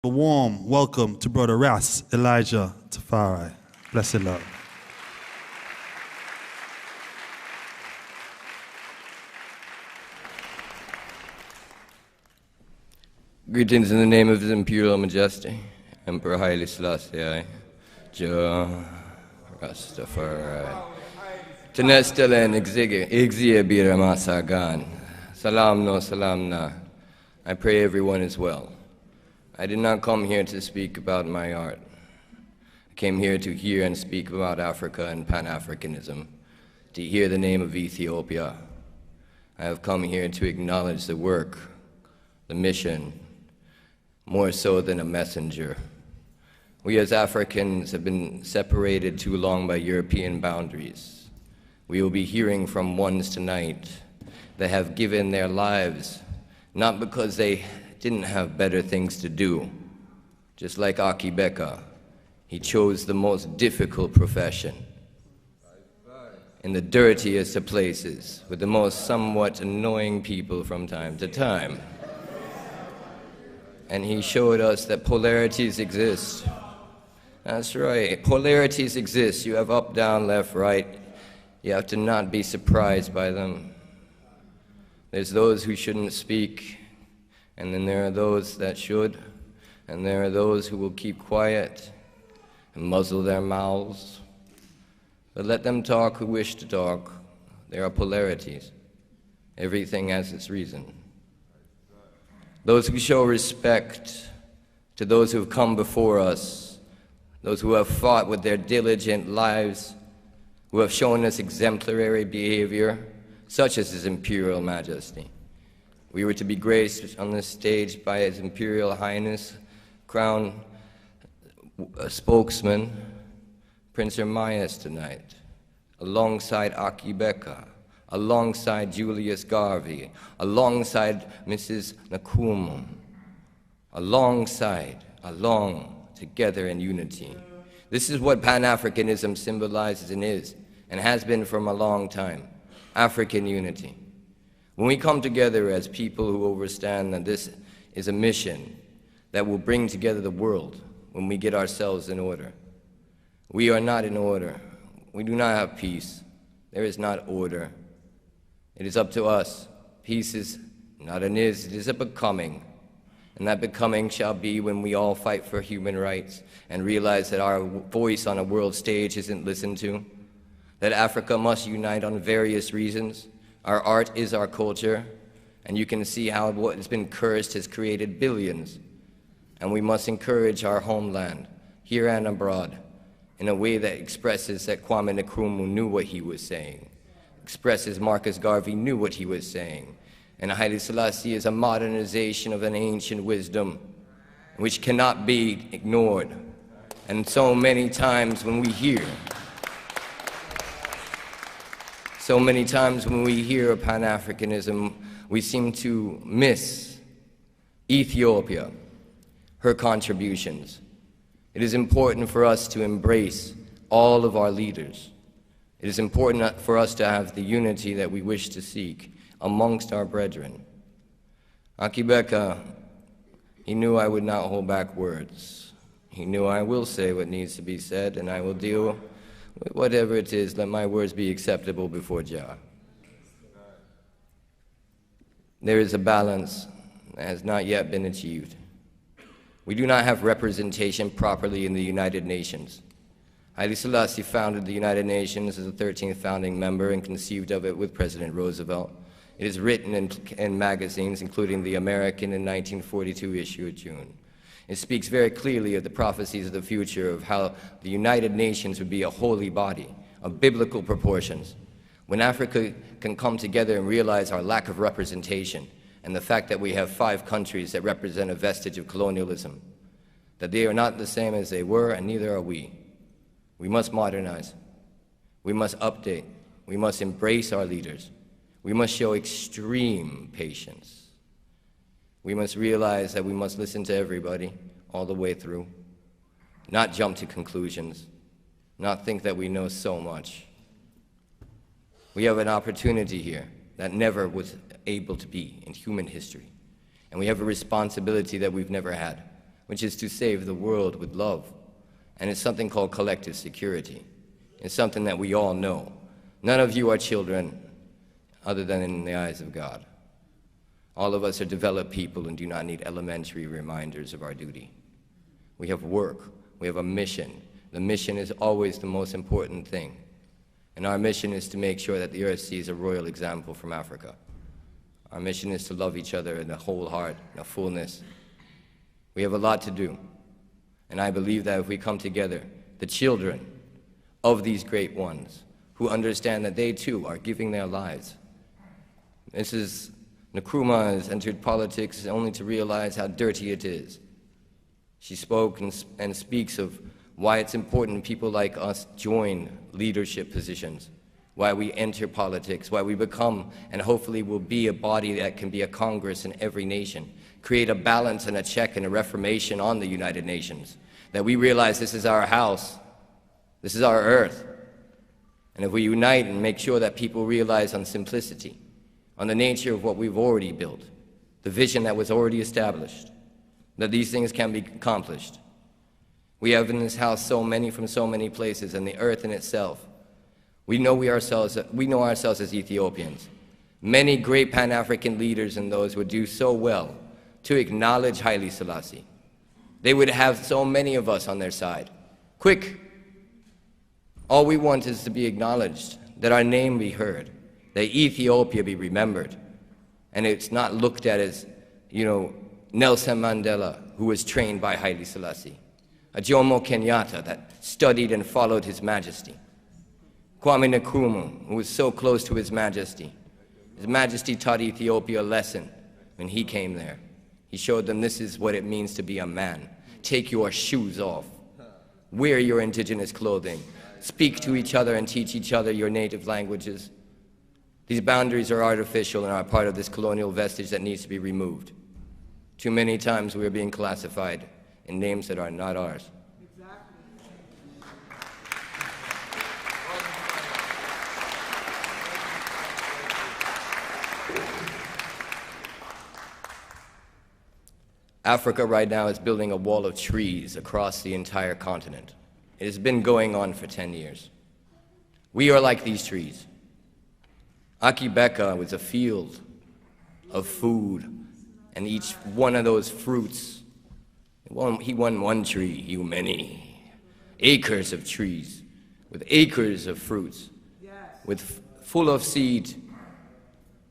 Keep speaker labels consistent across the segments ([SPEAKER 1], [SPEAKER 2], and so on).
[SPEAKER 1] A warm welcome to Brother Ras Elijah Tafari. Blessed love.
[SPEAKER 2] Greetings in the name of His Imperial Majesty, Emperor Haile Selassie I, Jah Rastafari. Tenestelen Exia Bira Masagan. Salam no salam na. I pray everyone is well. I did not come here to speak about my art. I came here to hear and speak about Africa and Pan-Africanism, to hear the name of Ethiopia. I have come here to acknowledge the work, the mission, more so than a messenger. We as Africans have been separated too long by European boundaries. We will be hearing from ones tonight that have given their lives, not because they didn't have better things to do. Just like Akibeka, he chose the most difficult profession in the dirtiest of places with the most somewhat annoying people from time to time. And he showed us that polarities exist. That's right, polarities exist. You have up, down, left, right. You have to not be surprised by them. There's those who shouldn't speak, and then there are those that should, and there are those who will keep quiet and muzzle their mouths. But let them talk who wish to talk. There are polarities. Everything has its reason. Those who show respect to those who have come before us, those who have fought with their diligent lives, who have shown us exemplary behavior, such as His Imperial Majesty. We were to be graced on this stage by His Imperial Highness, Crown Spokesman, Prince Ermias tonight, alongside Akibeka, alongside Julius Garvey, alongside Mrs. Nkrumah, along, together in unity. This is what Pan-Africanism symbolizes and is, and has been from a long time, African unity. When we come together as people who understand that this is a mission that will bring together the world when we get ourselves in order. We are not in order. We do not have peace. There is not order. It is up to us. Peace is not an is, it is a becoming. And that becoming shall be when we all fight for human rights and realize that our voice on a world stage isn't listened to, that Africa must unite on various reasons. Our art is our culture, and you can see how what has been cursed has created billions. And we must encourage our homeland, here and abroad, in a way that expresses that Kwame Nkrumah knew what he was saying, expresses Marcus Garvey knew what he was saying, and Haile Selassie is a modernization of an ancient wisdom which cannot be ignored. And so many times when we hear of Pan-Africanism, we seem to miss Ethiopia, her contributions. It is important for us to embrace all of our leaders. It is important for us to have the unity that we wish to seek amongst our brethren. Akibeka, he knew I would not hold back words. He knew I will say what needs to be said, and I will deal with whatever it is. Let my words be acceptable before Jah. There is a balance that has not yet been achieved. We do not have representation properly in the United Nations. Haile Selassie founded the United Nations as the 13th founding member and conceived of it with President Roosevelt. It is written in magazines, including the American in 1942 issue of June. It speaks very clearly of the prophecies of the future of how the United Nations would be a holy body of biblical proportions. When Africa can come together and realize our lack of representation and the fact that we have 5 countries that represent a vestige of colonialism, that they are not the same as they were, and neither are we. We must modernize. We must update. We must embrace our leaders. We must show extreme patience. We must realize that we must listen to everybody all the way through, not jump to conclusions, not think that we know so much. We have an opportunity here that never was able to be in human history. And we have a responsibility that we've never had. which is to save the world with love. And it's something called collective security. It's something that we all know. None of you are children other than in the eyes of God. All of us are developed people and do not need elementary reminders of our duty. We have work. We have a mission. The mission is always the most important thing. And our mission is to make sure that the earth sees a royal example from Africa. Our mission is to love each other in a whole heart, in a fullness. We have a lot to do. And I believe that if we come together, the children of these great ones who understand that they too are giving their lives. Mrs. Nkrumah has entered politics only to realize how dirty it is. She spoke and speaks of why it's important people like us join leadership positions, why we enter politics, why we become and hopefully will be a body that can be a Congress in every nation, create a balance and a check and a reformation on the United Nations, that we realize this is our house, this is our earth. And if we unite and make sure that people realize on simplicity, on the nature of what we've already built, the vision that was already established, that these things can be accomplished. We have in this house so many from so many places, and the earth in itself. We know ourselves as Ethiopians. Many great Pan-African leaders and those would do so well to acknowledge Haile Selassie. They would have so many of us on their side. Quick! All we want is to be acknowledged, that our name be heard, that Ethiopia be remembered. And it's not looked at as, Nelson Mandela, who was trained by Haile Selassie. A Jomo Kenyatta that studied and followed His Majesty. Kwame Nkrumah, who was so close to His Majesty. His Majesty taught Ethiopia a lesson when he came there. He showed them this is what it means to be a man. Take your shoes off. Wear your indigenous clothing. Speak to each other and teach each other your native languages. These boundaries are artificial and are part of this colonial vestige that needs to be removed. Too many times we are being classified in names that are not ours. Africa right now is building a wall of trees across the entire continent. It has been going on for 10 years. We are like these trees. Akibeka was a field of food, and each one of those fruits, he won one tree, you many. Acres of trees, with acres of fruits, full of seed.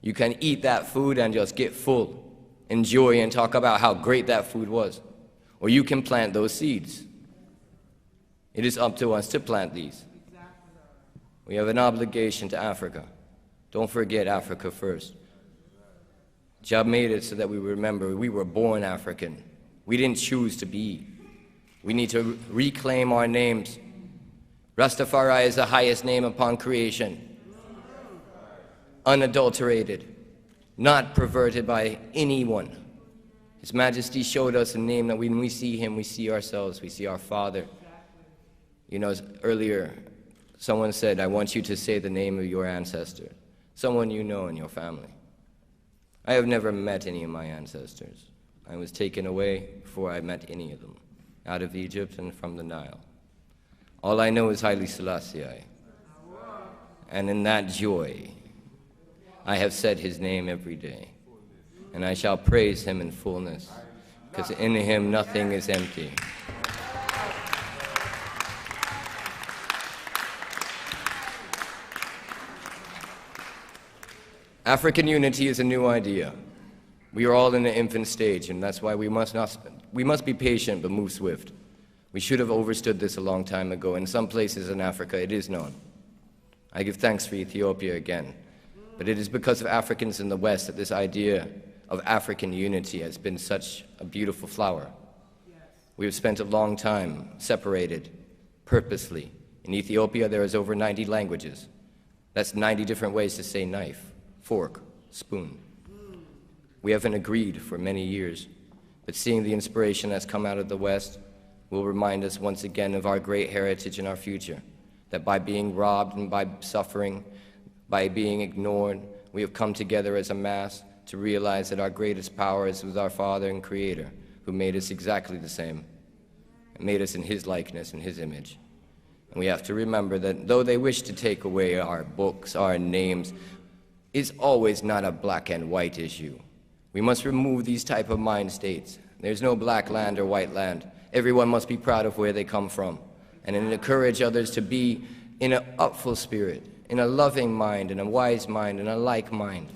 [SPEAKER 2] You can eat that food and just get full. Enjoy and talk about how great that food was. Or you can plant those seeds. It is up to us to plant these. We have an obligation to Africa. Don't forget Africa first. Jah made it so that we remember we were born African. We didn't choose to be. We need to reclaim our names. Rastafari is the highest name upon creation. Unadulterated. Not perverted by anyone. His Majesty showed us a name that when we see him, we see ourselves, we see our Father. Earlier, someone said, I want you to say the name of your ancestor, someone you know in your family. I have never met any of my ancestors. I was taken away before I met any of them, out of Egypt and from the Nile. All I know is Haile Selassie, and in that joy, I have said his name every day, and I shall praise him in fullness, because in him nothing is empty. African unity is a new idea. We are all in the infant stage, and that's why we must be patient but move swift. We should have understood this a long time ago. In some places in Africa, it is known. I give thanks for Ethiopia again. But it is because of Africans in the West that this idea of African unity has been such a beautiful flower. We have spent a long time separated, purposely. In Ethiopia, there is over 90 languages. That's 90 different ways to say knife, fork, spoon. We haven't agreed for many years, but seeing the inspiration that's come out of the West will remind us once again of our great heritage and our future, that by being robbed and by suffering, by being ignored, we have come together as a mass to realize that our greatest power is with our Father and Creator, who made us exactly the same, and made us in his likeness and his image. And we have to remember that though they wish to take away our books, our names, it's always not a black and white issue. We must remove these type of mind states. There's no black land or white land. Everyone must be proud of where they come from, and encourage others to be in an upful spirit, in a loving mind, in a wise mind, in a like mind.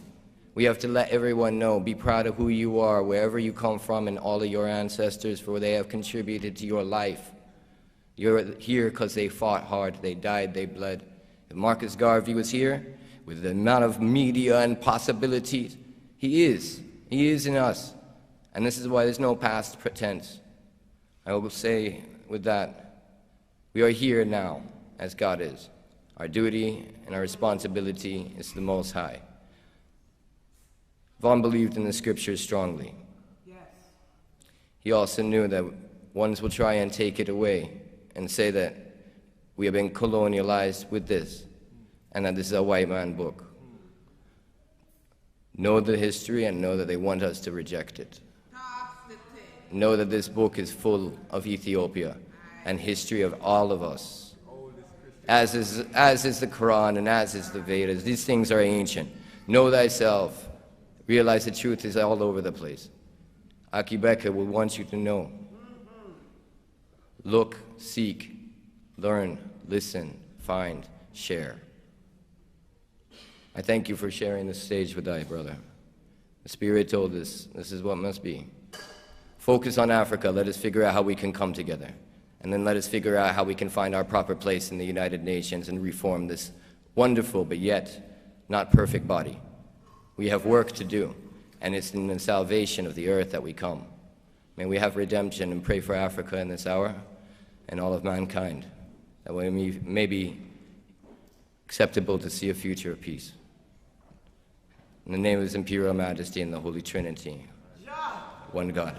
[SPEAKER 2] We have to let everyone know, be proud of who you are, wherever you come from, and all of your ancestors, for they have contributed to your life. You're here because they fought hard, they died, they bled. If Marcus Garvey was here, with the amount of media and possibilities, he is in us. And this is why there's no past pretense. I will say with that, we are here now, as God is. Our duty and our responsibility is to the Most High. Vaughan believed in the scriptures strongly. Yes. He also knew that ones will try and take it away and say that we have been colonialized with this, and that this is a white man book. Know the history and know that they want us to reject it. Know that this book is full of Ethiopia and history of all of us. As is the Quran and as is the Vedas. These things are ancient. Know thyself. Realize the truth is all over the place. Akibeka will want you to know. Look, seek, learn, listen, find, share. I thank you for sharing this stage with thy brother. The Spirit told us this is what must be. Focus on Africa. Let us figure out how we can come together. And then let us figure out how we can find our proper place in the United Nations and reform this wonderful but yet not perfect body. We have work to do, and it's in the salvation of the earth that we come. May we have redemption, and pray for Africa in this hour and all of mankind, that we may be acceptable to see a future of peace. In the name of His Imperial Majesty and the Holy Trinity, one God.